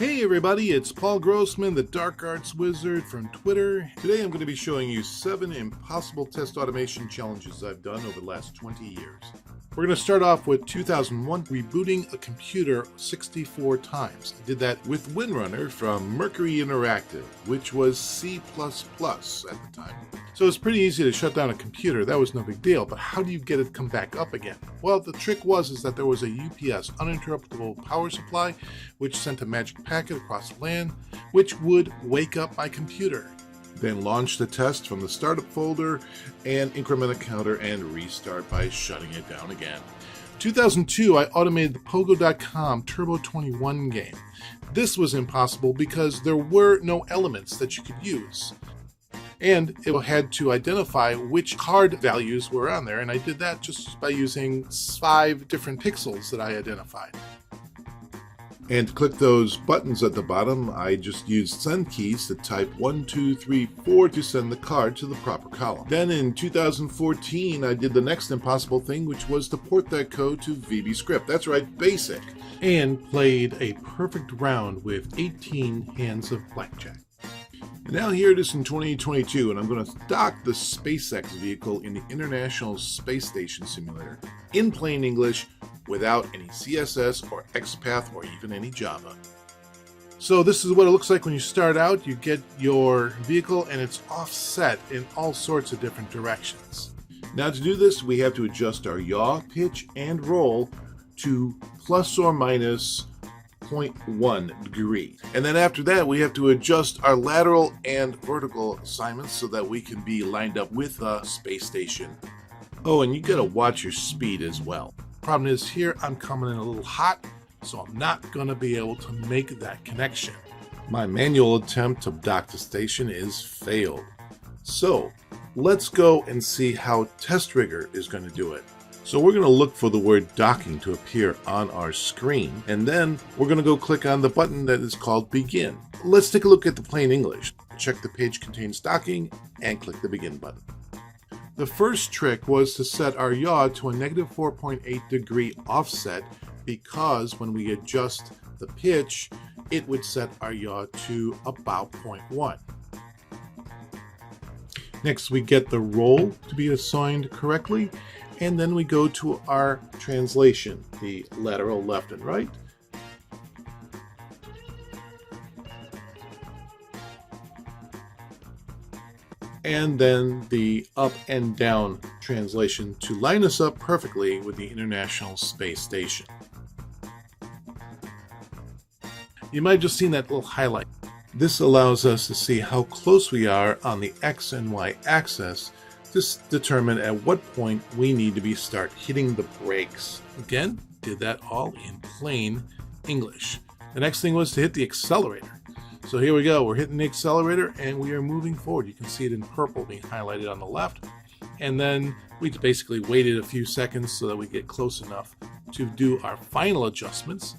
Hey everybody, it's Paul Grossman, the Dark Arts Wizard from Twitter. Today I'm going to be showing you 7 impossible test automation challenges I've done over the last 20 years. We're going to start off with 2001, rebooting a computer 64 times. I did that with Windrunner from Mercury Interactive, which was C++ at the time. So it's pretty easy to shut down a computer, that was no big deal, but how do you get it to come back up again? Well, the trick was that there was a UPS, uninterruptible power supply, which sent a magic packet across the LAN, which would wake up my computer. Then launch the test from the startup folder and increment the counter and restart by shutting it down again. 2002, I automated the Pogo.com Turbo 21 game. This was impossible because there were no elements that you could use. And it had to identify which card values were on there, and I did that just by using 5 different pixels that I identified. And to click those buttons at the bottom, I just used send keys to type 1, 2, 3, 4 to send the card to the proper column. Then in 2014, I did the next impossible thing, which was to port that code to VBScript. That's right, BASIC. And played a perfect round with 18 hands of blackjack. And now here it is in 2022, and I'm going to dock the SpaceX vehicle in the International Space Station Simulator in plain English without any CSS or XPath or even any Java. So this is what it looks like when you start out. You get your vehicle and it's offset in all sorts of different directions. Now to do this, we have to adjust our yaw, pitch, and roll to plus or minus 0.1 degree. And then after that, we have to adjust our lateral and vertical assignments so that we can be lined up with the space station. Oh, and you gotta watch your speed as well. Problem is here, I'm coming in a little hot, so I'm not gonna be able to make that connection. My manual attempt to dock the station is failed. So let's go and see how testRigor is gonna do it. So we're going to look for the word docking to appear on our screen, and then we're going to go click on the button that is called Begin. Let's take a look at the plain English. Check the page contains docking and click the Begin button. The first trick was to set our yaw to a negative 4.8 degree offset, because when we adjust the pitch, it would set our yaw to about 0.1. Next, we get the roll to be assigned correctly. And then we go to our translation, the lateral left and right. And then the up and down translation to line us up perfectly with the International Space Station. You might have just seen that little highlight. This allows us to see how close we are on the X and Y axis to determine at what point we need to start hitting the brakes. Again, did that all in plain English. The next thing was to hit the accelerator. So here we go, we're hitting the accelerator and we are moving forward. You can see it in purple being highlighted on the left. And then we basically waited a few seconds so that we get close enough to do our final adjustments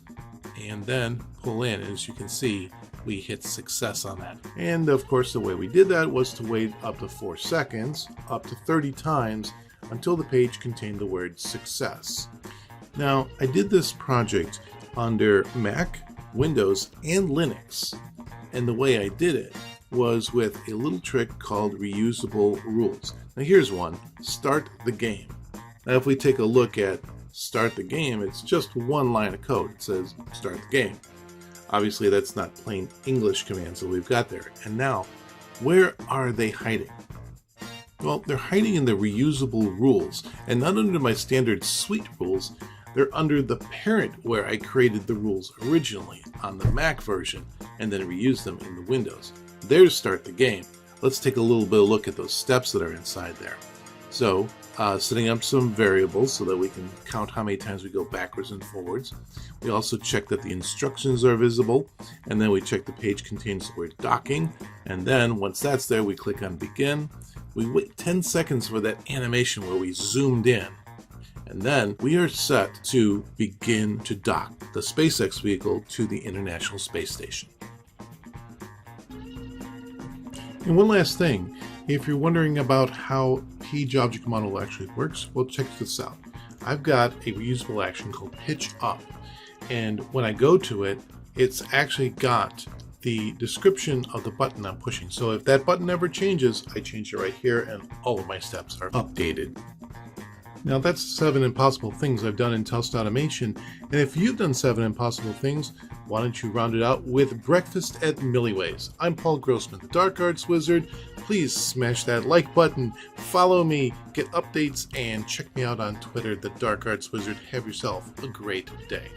and then pull in. As you can see, we hit success on that. And of course, the way we did that was to wait up to 4 seconds, up to 30 times, until the page contained the word success. Now, I did this project under Mac, Windows, and Linux. And the way I did it was with a little trick called reusable rules. Now here's one, start the game. Now if we take a look at start the game, it's just one line of code. It says start the game. Obviously, that's not plain English commands that we've got there. And now, where are they hiding? Well, they're hiding in the reusable rules, and not under my standard suite rules. They're under the parent where I created the rules originally on the Mac version and then reused them in the Windows. There's start the game. Let's take a little bit of a look at those steps that are inside there. So, setting up some variables so that we can count how many times we go backwards and forwards. We also check that the instructions are visible, and then we check the page contains the word docking, and then once that's there, we click on Begin. We wait 10 seconds for that animation where we zoomed in, and then we are set to begin to dock the SpaceX vehicle to the International Space Station. And one last thing, if you're wondering about how Page Object Model actually works, well, check this out. I've got a reusable action called Pitch Up, and when I go to it, it's actually got the description of the button I'm pushing. So if that button ever changes, I change it right here and all of my steps are updated. Now that's 7 impossible things I've done in test automation, and if you've done 7 impossible things, why don't you round it out with breakfast at Milliways? I'm Paul Grossman, the Dark Arts Wizard. Please smash that like button, follow me, get updates, and check me out on Twitter, the Dark Arts Wizard. Have yourself a great day.